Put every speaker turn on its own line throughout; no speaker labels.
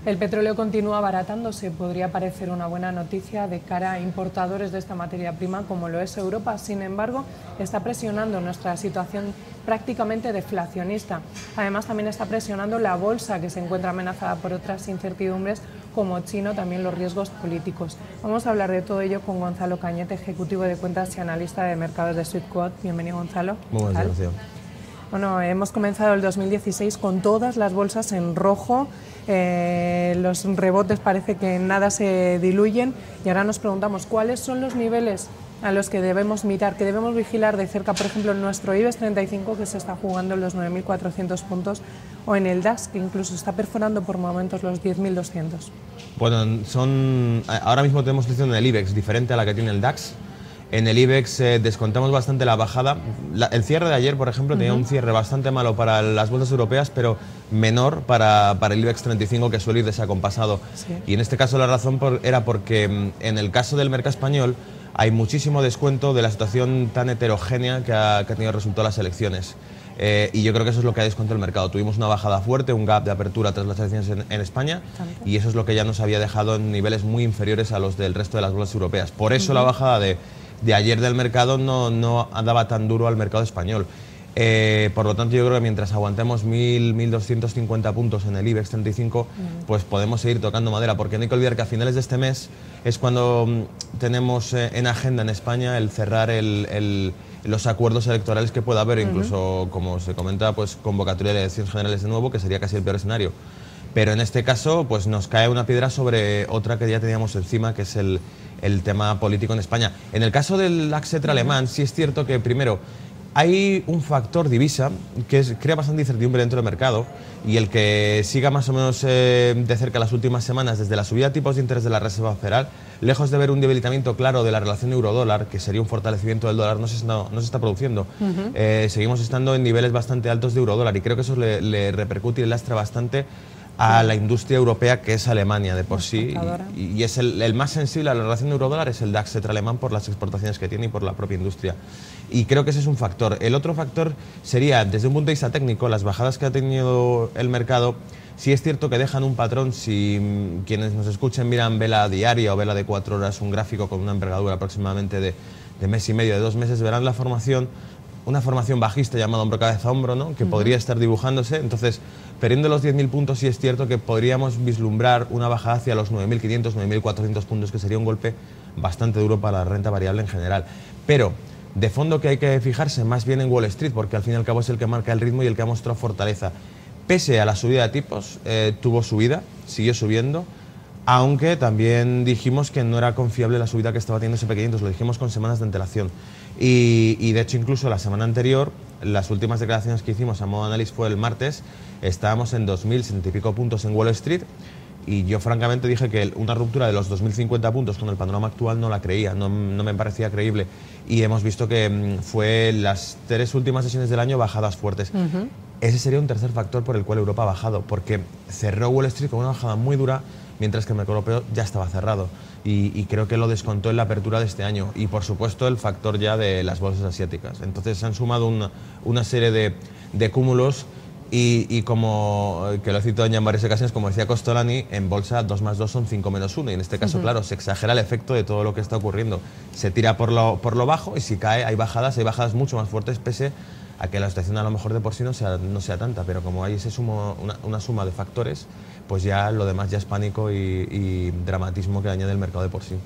El petróleo continúa abaratándose, podría parecer una buena noticia de cara a importadores de esta materia prima como lo es Europa. Sin embargo, está presionando nuestra situación prácticamente deflacionista. Además, también está presionando la bolsa, que se encuentra amenazada por otras incertidumbres como China, también los riesgos políticos. Vamos a hablar de todo ello con Gonzalo Cañete, ejecutivo de cuentas y analista de mercados de Sweetquote. Bienvenido, Gonzalo.
Muy buenas días.
Bueno, hemos comenzado el 2016 con todas las bolsas en rojo, los rebotes parece que en nada se diluyen y ahora nos preguntamos cuáles son los niveles a los que debemos mirar, que debemos vigilar de cerca, por ejemplo, en nuestro IBEX 35, que se está jugando en los 9.400 puntos, o en el DAX, que incluso está perforando por momentos los 10.200.
Bueno, ahora mismo tenemos situación en el IBEX diferente a la que tiene el DAX. En el IBEX descontamos bastante la bajada. El cierre de ayer, por ejemplo, tenía un cierre bastante malo para las bolsas europeas, pero menor para el IBEX 35, que suele ir desacompasado.
Sí.
Y en este caso la razón era porque en el caso del mercado español hay muchísimo descuento de la situación tan heterogénea que ha tenido resultado las elecciones. Y yo creo que eso es lo que ha descontado el mercado. Tuvimos una bajada fuerte, un gap de apertura tras las elecciones en España, y eso es lo que ya nos había dejado en niveles muy inferiores a los del resto de las bolsas europeas. Por eso la bajada de ayer del mercado no daba tan duro al mercado español. Por lo tanto, yo creo que mientras aguantemos 1.250 puntos en el IBEX 35, pues podemos seguir tocando madera, porque no hay que olvidar que a finales de este mes es cuando tenemos en agenda en España el cerrar los acuerdos electorales que pueda haber, incluso, como se comenta, pues convocatoria de elecciones generales de nuevo, que sería casi el peor escenario. Pero en este caso, pues nos cae una piedra sobre otra que ya teníamos encima, que es el tema político en España. En el caso del DAX alemán, sí es cierto que, primero, hay un factor divisa que crea bastante incertidumbre dentro del mercado, y el que siga más o menos de cerca las últimas semanas, desde la subida de tipos de interés de la Reserva Federal, lejos de ver un debilitamiento claro de la relación euro-dólar, que sería un fortalecimiento del dólar, no se está produciendo. Seguimos estando en niveles bastante altos de euro-dólar, y creo que eso le repercute y le lastra bastante a la industria europea, que es Alemania de por sí, y es el más sensible a la relación euro-dólar, es el DAX alemán, por las exportaciones que tiene y por la propia industria. Y creo que ese es un factor. El otro factor sería, desde un punto de vista técnico, las bajadas que ha tenido el mercado. Sí es cierto que dejan un patrón. Si quienes nos escuchen miran vela diaria o vela de 4 horas, un gráfico con una envergadura aproximadamente de mes y medio, de 2 meses, verán la formación, una formación bajista llamada hombro-cabeza-hombro, ¿no? Que podría estar dibujándose. Entonces, perdiendo los 10.000 puntos, sí es cierto que podríamos vislumbrar una bajada hacia los 9.500, 9.400 puntos, que sería un golpe bastante duro para la renta variable en general. Pero de fondo, que hay que fijarse más bien en Wall Street, porque al fin y al cabo es el que marca el ritmo y el que ha mostrado fortaleza. Pese a la subida de tipos, tuvo subida, siguió subiendo, aunque también dijimos que no era confiable la subida que estaba teniendo SP500, lo dijimos con semanas de antelación. Y de hecho, incluso la semana anterior, las últimas declaraciones que hicimos a modo de análisis fue el martes, estábamos en 2.070 y pico puntos en Wall Street, y yo francamente dije que una ruptura de los 2.050 puntos con el panorama actual no la creía, no me parecía creíble, y hemos visto que fue las 3 últimas sesiones del año bajadas fuertes. Ese sería un tercer factor por el cual Europa ha bajado, porque cerró Wall Street con una bajada muy dura, mientras que el mercado europeo ya estaba cerrado, y creo que lo descontó en la apertura de este año, y por supuesto el factor ya de las bolsas asiáticas. Entonces se han sumado una serie de cúmulos, y como que lo he citado ya en varias ocasiones, como decía Costolani, en bolsa 2 más 2 son 5 menos 1, y en este caso, claro, se exagera el efecto de todo lo que está ocurriendo. Se tira por lo bajo, y si cae hay bajadas mucho más fuertes, pese a que la situación a lo mejor de por sí no sea tanta, pero como hay una suma de factores, pues ya lo demás ya es pánico y dramatismo que añade el mercado de por sí.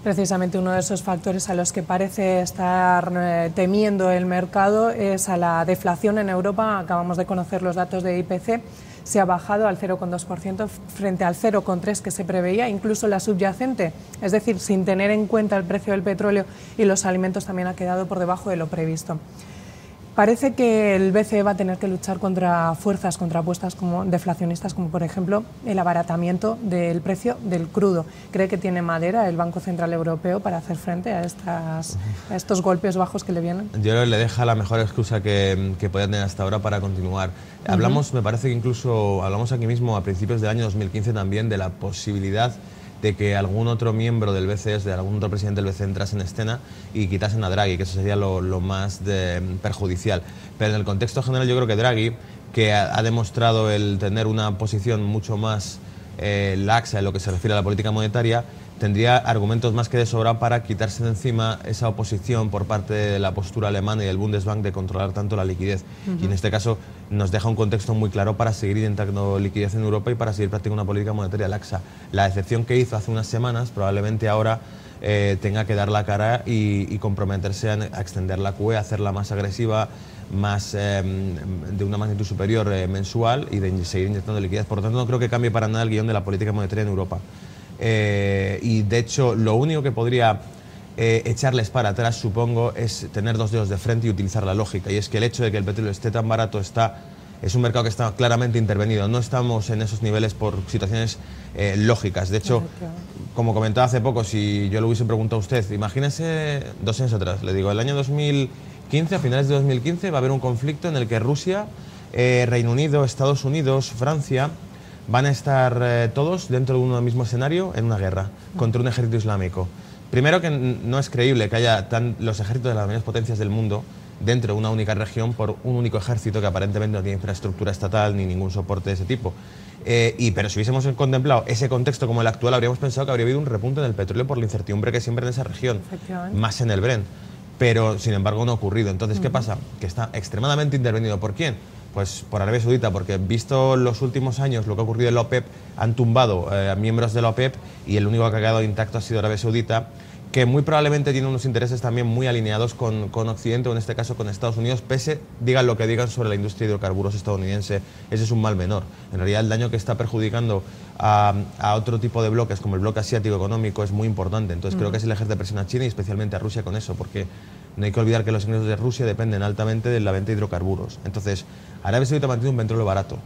Precisamente uno de esos factores a los que parece estar temiendo el mercado es a la deflación en Europa. Acabamos de conocer los datos de IPC, se ha bajado al 0,2% frente al 0,3% que se preveía, incluso la subyacente, es decir, sin tener en cuenta el precio del petróleo y los alimentos, también ha quedado por debajo de lo previsto. Parece que el BCE va a tener que luchar contra fuerzas contrapuestas deflacionistas, como por ejemplo el abaratamiento del precio del crudo. ¿Cree que tiene madera el Banco Central Europeo para hacer frente a estos golpes bajos que le vienen?
Yo creo que le deja la mejor excusa que podía tener hasta ahora para continuar. Hablamos, me parece que incluso hablamos aquí mismo a principios del año 2015 también de la posibilidad de que algún otro miembro del BCE, de algún otro presidente del BCE, entrase en escena y quitasen a Draghi, que eso sería lo más perjudicial. Pero en el contexto general yo creo que Draghi, que ha demostrado el tener una posición mucho más laxa en lo que se refiere a la política monetaria, tendría argumentos más que de sobra para quitarse de encima esa oposición por parte de la postura alemana y del Bundesbank de controlar tanto la liquidez. Y en este caso nos deja un contexto muy claro para seguir intentando liquidez en Europa y para seguir practicando una política monetaria laxa. La excepción que hizo hace unas semanas probablemente ahora tenga que dar la cara y comprometerse a extender la QE, a hacerla más agresiva, más de una magnitud superior mensual y de seguir inyectando liquidez. Por lo tanto, no creo que cambie para nada el guión de la política monetaria en Europa. Y de hecho, lo único que podría echarles para atrás, supongo, es tener dos dedos de frente y utilizar la lógica. Y es que el hecho de que el petróleo esté tan barato es un mercado que está claramente intervenido. No estamos en esos niveles por situaciones lógicas. De hecho, como comentaba hace poco, si yo le hubiese preguntado a usted, imagínese 2 años atrás, le digo, el año 2015, a finales de 2015, va a haber un conflicto en el que Rusia, Reino Unido, Estados Unidos, Francia van a estar todos dentro de un mismo escenario en una guerra contra un ejército islámico. Primero, que no es creíble que haya los ejércitos de las mayores potencias del mundo dentro de una única región por un único ejército que aparentemente no tiene infraestructura estatal ni ningún soporte de ese tipo. Pero si hubiésemos contemplado ese contexto como el actual, habríamos pensado que habría habido un repunte en el petróleo por la incertidumbre que siempre en esa región, más en el Brent. Pero, sin embargo, no ha ocurrido. Entonces, ¿qué pasa? Que está extremadamente intervenido. ¿Por quién? Pues por Arabia Saudita, porque visto los últimos años lo que ha ocurrido en la OPEP, han tumbado a miembros de la OPEP y el único que ha quedado intacto ha sido Arabia Saudita, que muy probablemente tiene unos intereses también muy alineados con Occidente, o en este caso con Estados Unidos, pese, digan lo que digan sobre la industria de hidrocarburos estadounidense, ese es un mal menor. En realidad el daño que está perjudicando a otro tipo de bloques, como el bloque asiático económico, es muy importante. Entonces creo que es el ejercer presión a China y especialmente a Rusia con eso, porque no hay que olvidar que los ingresos de Rusia dependen altamente de la venta de hidrocarburos. Entonces, Arabia Saudita ha mantenido un petróleo barato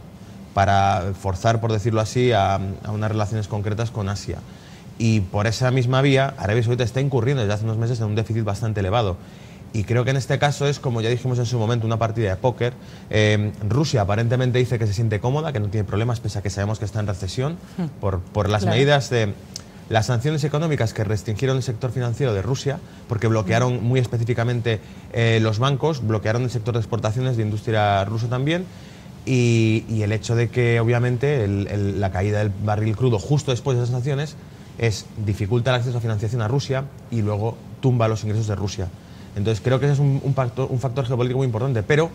para forzar, por decirlo así, a unas relaciones concretas con Asia. Y por esa misma vía, Arabia Saudita está incurriendo desde hace unos meses en un déficit bastante elevado. Y creo que en este caso es, como ya dijimos en su momento, una partida de póker. Rusia aparentemente dice que se siente cómoda, que no tiene problemas, pese a que sabemos que está en recesión, por las medidas de las sanciones económicas que restringieron el sector financiero de Rusia, porque bloquearon muy específicamente los bancos, bloquearon el sector de exportaciones de industria rusa también. Y el hecho de que, obviamente, la caída del barril crudo justo después de esas sanciones dificulta el acceso a financiación a Rusia y luego tumba los ingresos de Rusia. Entonces creo que ese es un factor geopolítico muy importante, pero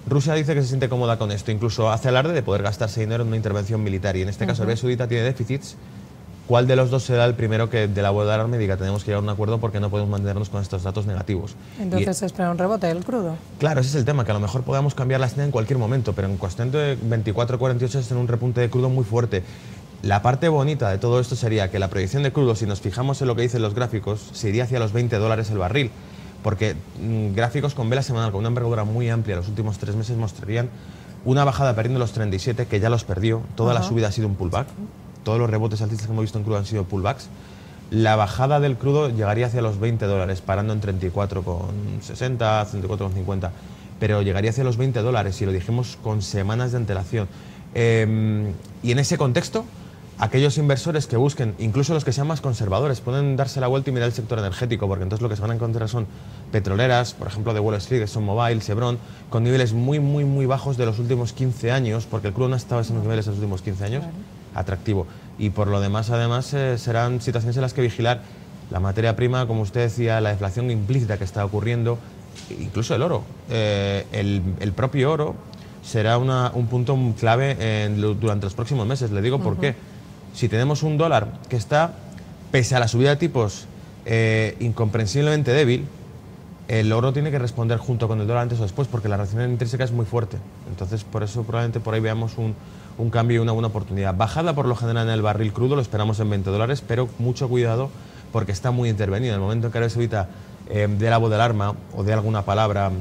Rusia dice que se siente cómoda con esto, incluso hace alarde de poder gastarse dinero en una intervención militar, y en este caso Arabia Saudita tiene déficits. ¿Cuál de los dos será el primero que de la vuelta de alarma diga tenemos que llegar a un acuerdo porque no podemos mantenernos con estos datos negativos?
Entonces se espera un rebote del crudo.
Claro, ese es el tema, que a lo mejor podamos cambiar la escena en cualquier momento, pero en cuestión de 24-48 es en un repunte de crudo muy fuerte. La parte bonita de todo esto sería que la proyección de crudo, si nos fijamos en lo que dicen los gráficos, se iría hacia los $20 el barril, porque gráficos con vela semanal, con una envergadura muy amplia, los últimos 3 meses mostrarían una bajada perdiendo los 37, que ya los perdió. Toda la subida ha sido un pullback. Todos los rebotes alcistas que hemos visto en crudo han sido pullbacks. La bajada del crudo llegaría hacia los $20, parando en 34,60, 34,50, pero llegaría hacia los $20, y lo dijimos con semanas de antelación. Y en ese contexto, aquellos inversores que busquen, incluso los que sean más conservadores, pueden darse la vuelta y mirar el sector energético, porque entonces lo que se van a encontrar son petroleras, por ejemplo de Wall Street, ExxonMobil, Chevron, con niveles muy bajos de los últimos 15 años, porque el crudo no ha estado en esos niveles en los últimos 15 años, atractivo. Y por lo demás, además, serán situaciones en las que vigilar la materia prima, como usted decía, la deflación implícita que está ocurriendo, incluso el oro. El propio oro será un punto clave durante los próximos meses. Le digo por qué. Si tenemos un dólar que está, pese a la subida de tipos, incomprensiblemente débil, el oro tiene que responder junto con el dólar antes o después, porque la reacción intrínseca es muy fuerte. Entonces, por eso probablemente por ahí veamos un cambio y una buena oportunidad. Bajada por lo general en el barril crudo, lo esperamos en $20, pero mucho cuidado porque está muy intervenido. En el momento en que Arabia Saudita dé la voz de alarma o de alguna palabra,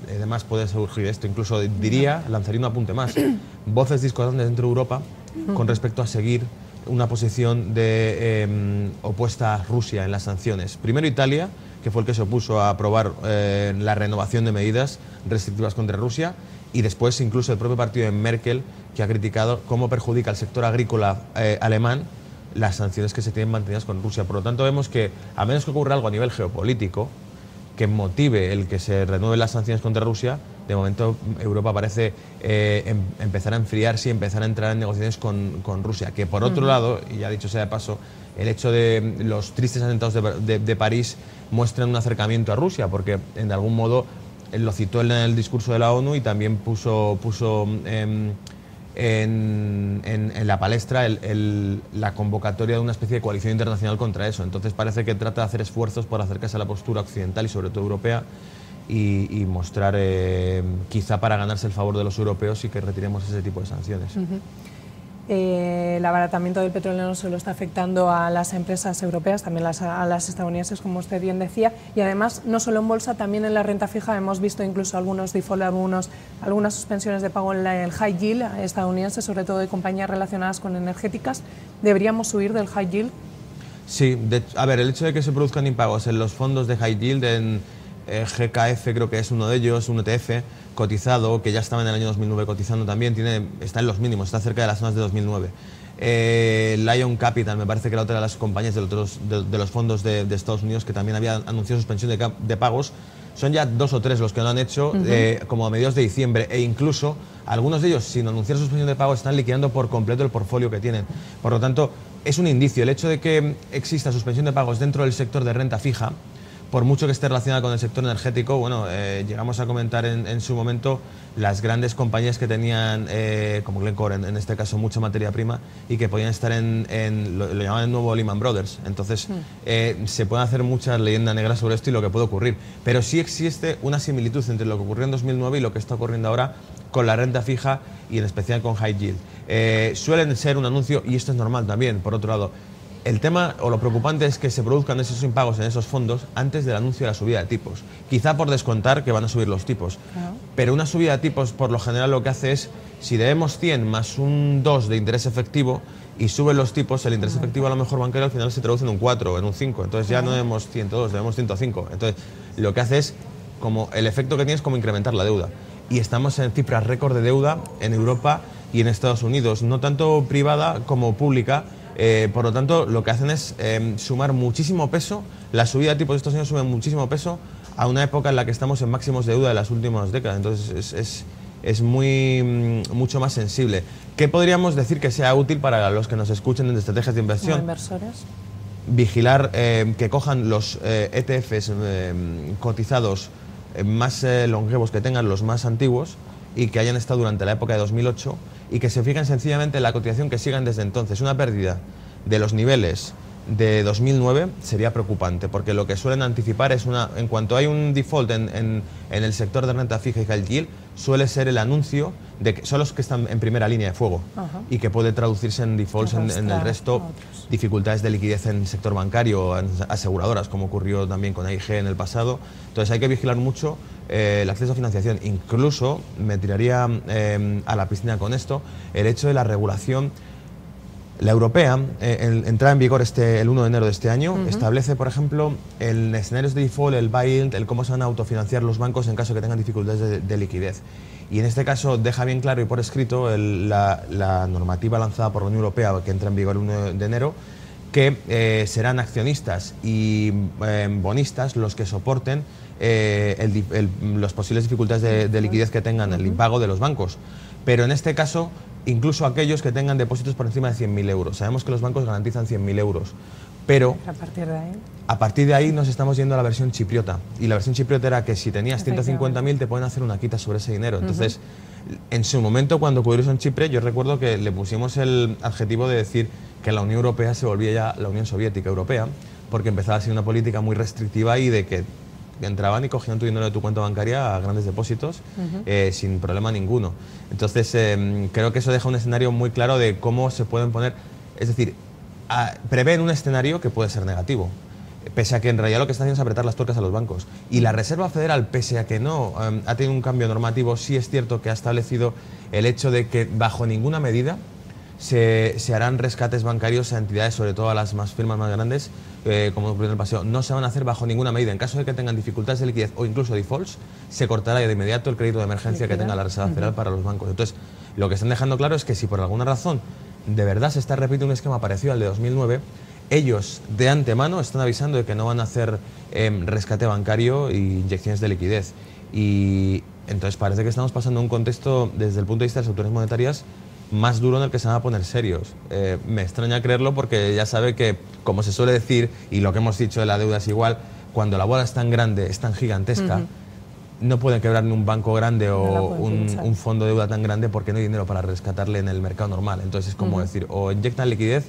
además puede surgir esto. Incluso lanzaría un apunte más. Voces discordantes dentro de Europa con respecto a seguir una posición opuesta a Rusia en las sanciones. Primero Italia, que fue el que se opuso a aprobar la renovación de medidas restrictivas contra Rusia, y después incluso el propio partido de Merkel, que ha criticado cómo perjudica al sector agrícola alemán las sanciones que se tienen mantenidas con Rusia. Por lo tanto, vemos que, a menos que ocurra algo a nivel geopolítico que motive el que se renueven las sanciones contra Rusia, de momento Europa parece empezar a enfriarse y empezar a entrar en negociaciones con Rusia, que por otro lado, y ya dicho sea de paso, el hecho de los tristes atentados de París muestran un acercamiento a Rusia, porque en algún modo lo citó en el discurso de la ONU y también puso en la palestra la convocatoria de una especie de coalición internacional contra eso. Entonces parece que trata de hacer esfuerzos por acercarse a la postura occidental y sobre todo europea y mostrar, quizá para ganarse el favor de los europeos y que retiremos ese tipo de sanciones.
El abaratamiento del petróleo no solo está afectando a las empresas europeas, también a las estadounidenses, como usted bien decía, y además no solo en bolsa, también en la renta fija hemos visto incluso algunos default, algunas suspensiones de pago en el high yield estadounidense, sobre todo de compañías relacionadas con energéticas. ¿Deberíamos huir del high yield?
Sí, a ver, el hecho de que se produzcan impagos en los fondos de high yield, en GKF creo que es uno de ellos, un ETF cotizado, que ya estaba en el año 2009 cotizando también, está en los mínimos, está cerca de las zonas de 2009. Lion Capital, me parece que era otra de las compañías de los fondos de Estados Unidos que también había anunciado suspensión de pagos. Son ya 2 o 3 los que lo han hecho, como a mediados de diciembre, e incluso algunos de ellos, sin anunciar suspensión de pagos, están liquidando por completo el portfolio que tienen. Por lo tanto, es un indicio. El hecho de que exista suspensión de pagos dentro del sector de renta fija, por mucho que esté relacionada con el sector energético, bueno, llegamos a comentar en su momento las grandes compañías que tenían, como Glencore en este caso, mucha materia prima y que podían estar lo llamaban el nuevo Lehman Brothers. Entonces, se pueden hacer muchas leyendas negras sobre esto y lo que puede ocurrir. Pero sí existe una similitud entre lo que ocurrió en 2009 y lo que está ocurriendo ahora con la renta fija y en especial con high yield. Suelen ser un anuncio, y esto es normal también, por otro lado. El tema o lo preocupante es que se produzcan esos impagos en esos fondos antes del anuncio de la subida de tipos. Quizá por descontar que van a subir los tipos. Pero una subida de tipos por lo general lo que hace es, si debemos 100 más un 2 de interés efectivo y suben los tipos, el interés efectivo a lo mejor bancario al final se traduce en un 4 o en un 5. Entonces ya no debemos 102, debemos 105. Entonces lo que hace es, como el efecto que tiene es como incrementar la deuda. Y estamos en cifras récord de deuda en Europa y en Estados Unidos, no tanto privada como pública. Por lo tanto, lo que hacen es sumar muchísimo peso, la subida de tipos de estos años sube muchísimo peso a una época en la que estamos en máximos de deuda de las últimas décadas. Entonces es mucho más sensible. ¿Qué podríamos decir que sea útil para los que nos escuchen en estrategias de inversión?
¿Como inversores?
Vigilar que cojan los ETFs cotizados más longevos, que tengan los más antiguos y que hayan estado durante la época de 2008 y que se fijen sencillamente en la cotización que sigan desde entonces. Una pérdida de los niveles de 2009 sería preocupante, porque lo que suelen anticipar es en cuanto hay un default en el sector de renta fija y high yield, suele ser el anuncio de que son los que están en primera línea de fuego y que puede traducirse en defaults en el resto, dificultades de liquidez en el sector bancario, en aseguradoras, como ocurrió también con AIG en el pasado. Entonces hay que vigilar mucho el acceso a financiación. Incluso me tiraría a la piscina con esto, el hecho de la regulación. La europea, entrada en vigor el 1 de enero de este año, establece, por ejemplo, en escenarios de default, el buy-in, el cómo se van a autofinanciar los bancos en caso de que tengan dificultades de liquidez. Y en este caso deja bien claro y por escrito la normativa lanzada por la Unión Europea, que entra en vigor el 1 de enero, que serán accionistas y bonistas los que soporten las posibles dificultades de liquidez que tengan, el impago de los bancos. Pero en este caso, incluso aquellos que tengan depósitos por encima de 100.000 euros. Sabemos que los bancos garantizan 100.000 euros, pero a partir de ahí nos estamos yendo a la versión chipriota. Y la versión chipriota era que si tenías 150.000 te pueden hacer una quita sobre ese dinero. Entonces, en su momento, cuando ocurrió en Chipre, yo recuerdo que le pusimos el adjetivo de decir que la Unión Europea se volvía ya la Unión Soviética Europea, porque empezaba a ser una política muy restrictiva y de que entraban y cogían tu dinero de tu cuenta bancaria a grandes depósitos sin problema ninguno. Entonces, creo que eso deja un escenario muy claro de cómo se pueden poner, es decir, prevén un escenario que puede ser negativo, pese a que en realidad lo que está haciendo es apretar las tuercas a los bancos. Y la Reserva Federal, pese a que no ha tenido un cambio normativo, sí es cierto que ha establecido el hecho de que bajo ninguna medida se harán rescates bancarios a entidades, sobre todo a las firmas más grandes, como ocurrió en el pasado. No se van a hacer bajo ninguna medida. En caso de que tengan dificultades de liquidez o incluso defaults, se cortará de inmediato el crédito de emergencia que tenga la Reserva Federal para los bancos. Entonces, lo que están dejando claro es que si por alguna razón de verdad se está repitiendo un esquema parecido al de 2009, ellos de antemano están avisando de que no van a hacer rescate bancario e inyecciones de liquidez. Y Entonces parece que estamos pasando un contexto, desde el punto de vista de las autoridades monetarias, más duro en el que se van a poner serios. Me extraña creerlo porque ya sabe que, como se suele decir, y lo que hemos dicho de la deuda es igual, cuando la bola es tan grande, es tan gigantesca, no pueden quebrar ni un banco grande o un fondo de deuda tan grande porque no hay dinero para rescatarle en el mercado normal. Entonces es como decir, o inyectan liquidez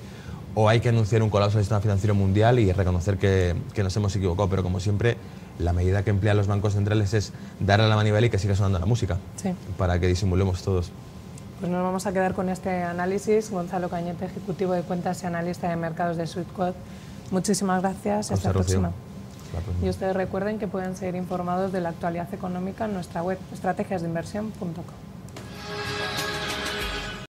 o hay que anunciar un colapso del sistema financiero mundial y reconocer que nos hemos equivocado. Pero como siempre, la medida que emplean los bancos centrales es darle a la manivela y que siga sonando la música, para que disimulemos todos.
Pues nos vamos a quedar con este análisis. Gonzalo Cañete, ejecutivo de cuentas y analista de mercados de Swissquote. Muchísimas gracias. Hasta la próxima. Y ustedes recuerden que pueden seguir informados de la actualidad económica en nuestra web estrategiasdeinversión.com.